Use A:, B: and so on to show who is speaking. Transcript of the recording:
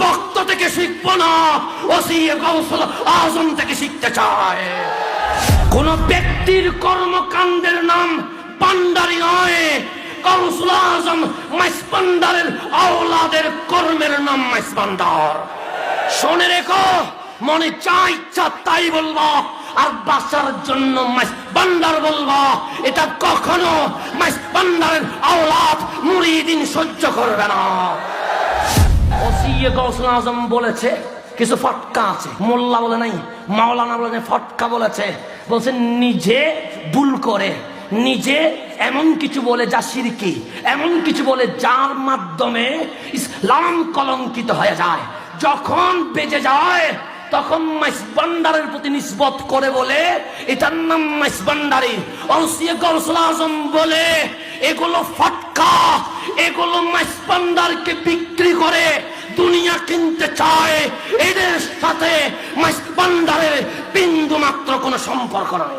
A: ভক্ত থেকে শিখবো না, ওসি গাউসুল আজম থেকে শিখতে চায়। কোন ব্যক্তির কর্মকাণ্ডের নাম পান্ডারি নয়, গাউসুল আজম মাইজভান্ডারের আওলাদের কর্মের নাম মাইজভান্ডার। শুনে রেখো, মনে যা ইচ্ছা তাই বলবা, আর বাঁচার জন্য মাইজভান্ডার বলবা, এটা কখনো মাইজভান্ডারের আওলাদ মুরিদিন সহ্য করবে না। ওসি গাউসুল আজম বলেছে কিছু ফটকা আছে, মোল্লা বলে নাই, মাওলানা বলে নাই, ফটকা বলেছে। বলছে নিজে ভুল করে, নিজে এমন কিছু বলে যা শিরকি, এমন কিছু বলে যার মাধ্যমে ইসলাম কলঙ্কিত হয়ে যায়। যখন বেঁচে যায় তখন মাইজভান্ডারের প্রতি নিসবত করে বলে এটার নাম মাইজভান্ডারি। ওসি গাউসুল আজম বলে এগুলো ফটকা, এগুলো মাইজভান্ডারকে বিক্রি করে দুনিয়া কিনতে চায়। এদের সাথে মাইজভান্ডারের বিন্দু মাত্র কোনো সম্পর্ক নেই।